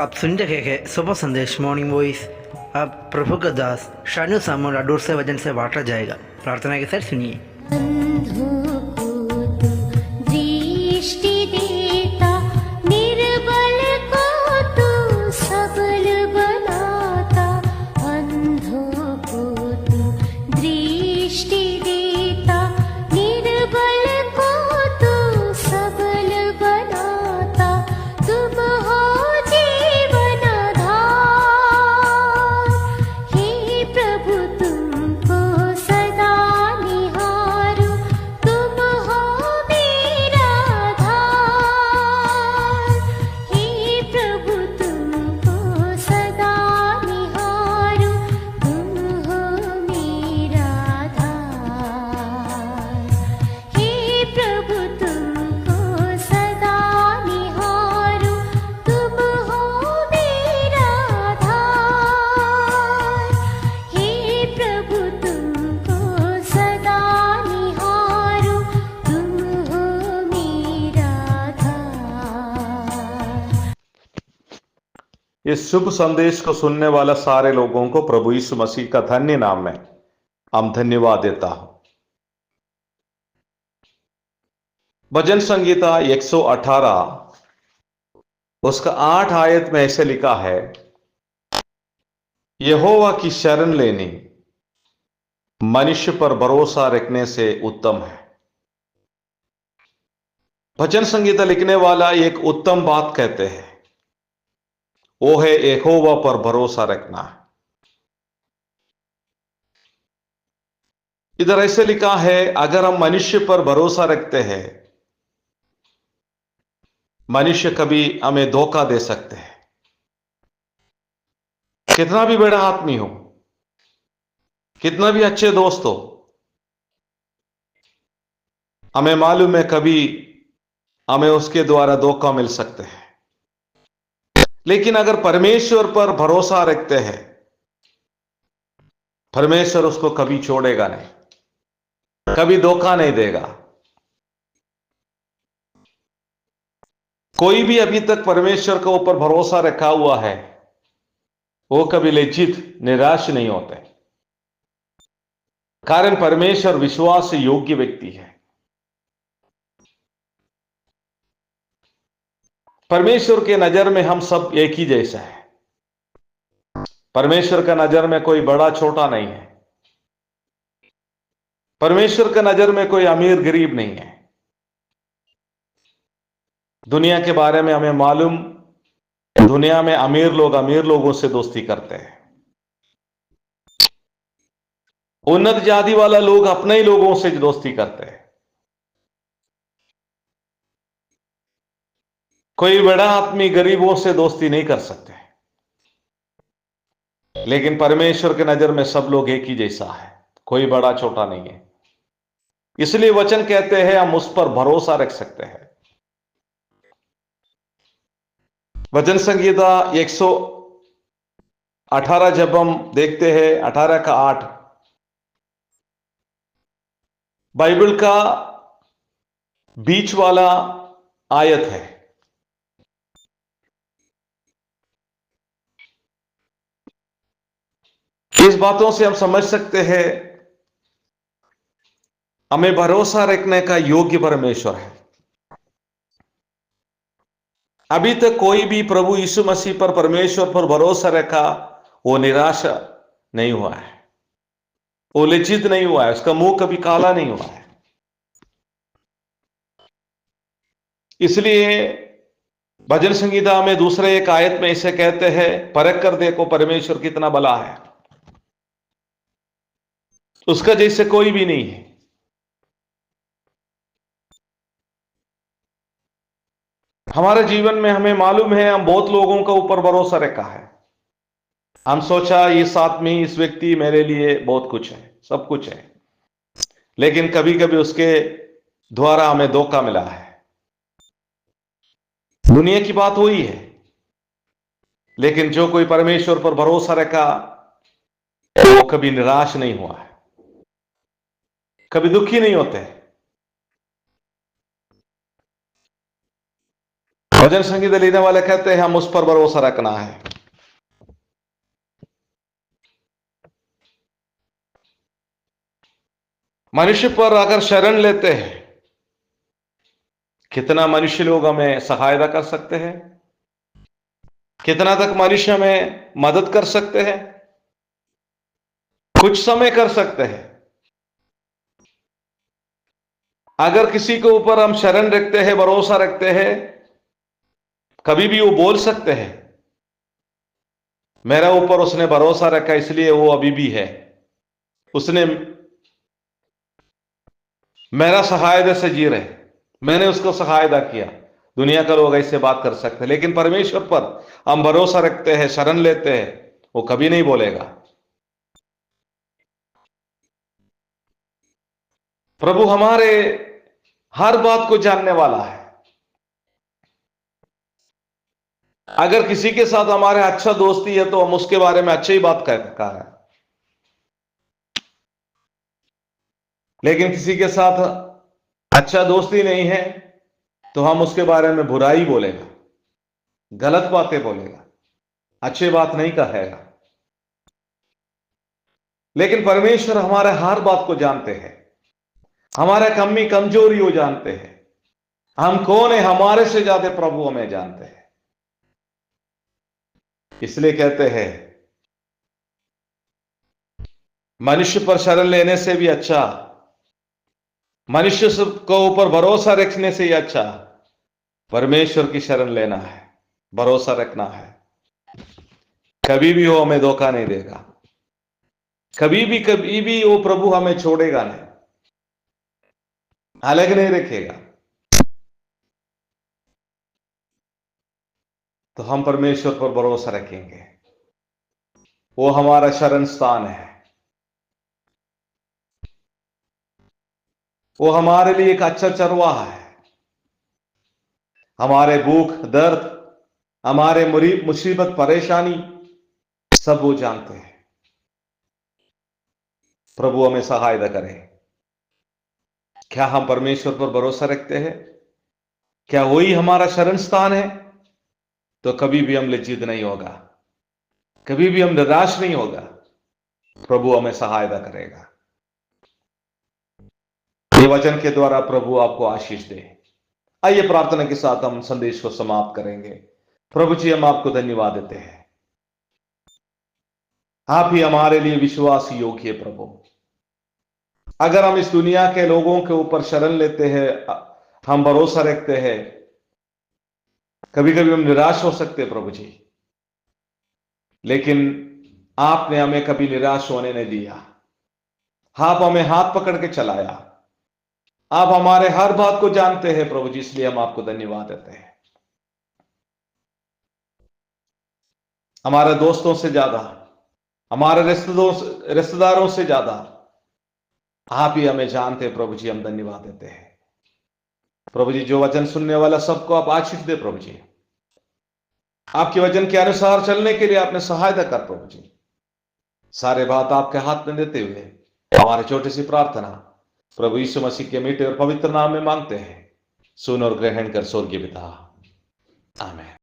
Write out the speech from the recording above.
आप सुन रहे हैं सुबह संदेश मॉर्निंग वॉइस। अब प्रभु का दास शानू सामुल अडूर से वचन से बांटा जाएगा। प्रार्थना के साथ सुनिए। अंधों को तू दृष्टि देता, निर्बल को तू सबल बनाता। अंधों को तू दृष्टि देता, निर्बल को तू सबल बनाता। तुम हो जीवन आधार, हे प्रभु तुमको सदा निहारूं। तुम हो मेरा आधार, हे प्रभु तुमको सदा निहारूं। तुम हो मेरा आधार, हे प्रभु तुमको सदा निहारूं। तुम हो मेरा आधार, हे प्रभु तुमको सदा निहारूं। तुम हो मेरा आधार। इस शुभ संदेश को सुनने वाला सारे लोगों को प्रभु यीशु मसीह का धन्य नाम में हम धन्यवाद देता हूं। भजन संगीता 118 उसका 8 आयत में ऐसे लिखा है, यहोवा की शरण लेनी मनुष्य पर भरोसा रखने से उत्तम है। भजन संगीता लिखने वाला एक उत्तम बात कहते हैं, वो है यहोवा पर भरोसा रखना। इधर ऐसे लिखा है, अगर हम मनुष्य पर भरोसा रखते हैं, मनुष्य कभी हमें धोखा दे सकते हैं। कितना भी बड़ा आदमी हो, कितना भी अच्छे दोस्त हो, हमें मालूम है कभी हमें उसके द्वारा धोखा मिल सकते हैं। लेकिन अगर परमेश्वर पर भरोसा रखते हैं, परमेश्वर उसको कभी छोड़ेगा नहीं, कभी धोखा नहीं देगा। कोई भी अभी तक परमेश्वर के ऊपर भरोसा रखा हुआ है, वो कभी लज्जित निराश नहीं होते, कारण परमेश्वर विश्वास योग्य व्यक्ति है। परमेश्वर के नजर में हम सब एक ही जैसा है। परमेश्वर का नजर में कोई बड़ा छोटा नहीं है। परमेश्वर का नजर में कोई अमीर गरीब नहीं है। दुनिया के बारे में हमें मालूम, दुनिया में अमीर लोग अमीर लोगों से दोस्ती करते हैं। उन्नत जाति वाला लोग अपने ही लोगों से दोस्ती करते हैं। कोई बड़ा आदमी गरीबों से दोस्ती नहीं कर सकते। लेकिन परमेश्वर के नजर में सब लोग एक ही जैसा है, कोई बड़ा छोटा नहीं है। इसलिए वचन कहते हैं हम उस पर भरोसा रख सकते हैं। वचन संगीता 118 जब हम देखते हैं, 18 का 8 बाइबल का बीच वाला आयत है। इस बातों से हम समझ सकते हैं हमें भरोसा रखने का योग्य परमेश्वर है। अभी तक कोई भी प्रभु यीशु मसीह पर परमेश्वर पर भरोसा रखा, वो निराश नहीं हुआ है, वो लज्जित नहीं हुआ है, उसका मुंह कभी काला नहीं हुआ है। इसलिए भजन संगीता में दूसरे एक आयत में इसे कहते हैं, परख कर देखो परमेश्वर कितना भला है, उसका जैसे कोई भी नहीं है। हमारे जीवन में हमें मालूम है हम बहुत लोगों का ऊपर भरोसा रखा है। हम सोचा इस आदमी, इस व्यक्ति मेरे लिए बहुत कुछ है, सब कुछ है, लेकिन कभी कभी उसके द्वारा हमें धोखा मिला है। दुनिया की बात हुई है, लेकिन जो कोई परमेश्वर पर भरोसा रखा, वो कभी निराश नहीं हुआ है, कभी दुखी नहीं होते। भजन संगीत लेने वाले कहते हैं हम उस पर भरोसा रखना है। मनुष्य पर अगर शरण लेते हैं, कितना मनुष्य लोग हमें सहायता कर सकते हैं, कितना तक मनुष्य हमें मदद कर सकते हैं, कुछ समय कर सकते हैं। अगर किसी के ऊपर हम शरण रखते हैं, भरोसा रखते हैं, कभी भी वो बोल सकते हैं मेरा ऊपर उसने भरोसा रखा इसलिए वो अभी भी है, उसने मेरा सहायता से जी रहे, मैंने उसको सहायता किया। दुनिया का लोग ऐसे बात कर सकते हैं, लेकिन परमेश्वर पर हम भरोसा रखते हैं, शरण लेते हैं, वो कभी नहीं बोलेगा। प्रभु हमारे हर बात को जानने वाला है। अगर किसी के साथ हमारे अच्छा दोस्ती है तो हम उसके बारे में अच्छी ही बात कह रहे हैं, लेकिन किसी के साथ अच्छा दोस्ती नहीं है तो हम उसके बारे में बुराई बोलेगा, गलत बातें बोलेगा, अच्छी बात नहीं कहेगा। लेकिन परमेश्वर हमारे हर बात को जानते हैं, हमारे कमी कमजोरी को जानते हैं, हम कौन है हमारे से ज्यादा प्रभु हमें जानते हैं। इसलिए कहते हैं मनुष्य पर शरण लेने से भी अच्छा, मनुष्य को ऊपर भरोसा रखने से ही अच्छा परमेश्वर की शरण लेना है, भरोसा रखना है। कभी भी वो हमें धोखा नहीं देगा, कभी भी वो प्रभु हमें छोड़ेगा नहीं, अलग नहीं रखेगा। तो हम परमेश्वर पर भरोसा रखेंगे, वो हमारा शरण स्थान है, वो हमारे लिए एक अच्छा चरवाहा है। हमारे भूख दर्द, हमारे मुसीबत परेशानी सब वो जानते हैं। प्रभु हमें सहायता करे। क्या हम परमेश्वर पर भरोसा रखते हैं? क्या वही हमारा शरण स्थान है? तो कभी भी हम लज्जित नहीं होगा, कभी भी हम निराश नहीं होगा। प्रभु हमें सहायता करेगा। ये वचन के द्वारा प्रभु आपको आशीष दे। आइए प्रार्थना के साथ हम संदेश को समाप्त करेंगे। प्रभु जी, हम आपको धन्यवाद देते हैं, आप ही हमारे लिए विश्वास योग्य है। प्रभु, अगर हम इस दुनिया के लोगों के ऊपर शरण लेते हैं, हम भरोसा रखते हैं, कभी कभी हम निराश हो सकते हैं प्रभु जी, लेकिन आपने हमें कभी निराश होने नहीं दिया। आप हमें हाथ पकड़ के चलाया, आप हमारे हर बात को जानते हैं प्रभु जी, इसलिए हम आपको धन्यवाद देते हैं। हमारे दोस्तों से ज्यादा, हमारे रिश्तेदारों से ज्यादा आप ही हमें जानते हैं प्रभु जी, हम धन्यवाद देते हैं। प्रभु जी, जो वचन सुनने वाला सबको आप आशीष दे प्रभु जी, आपके वचन के अनुसार चलने के लिए आपने सहायता कर प्रभु जी। सारे बात आपके हाथ में देते हुए हमारी छोटी सी प्रार्थना प्रभु यीशु मसीह के मीठे और पवित्र नाम में मांगते हैं। सुन और ग्रहण कर स्वर्गीय पिता, आमीन।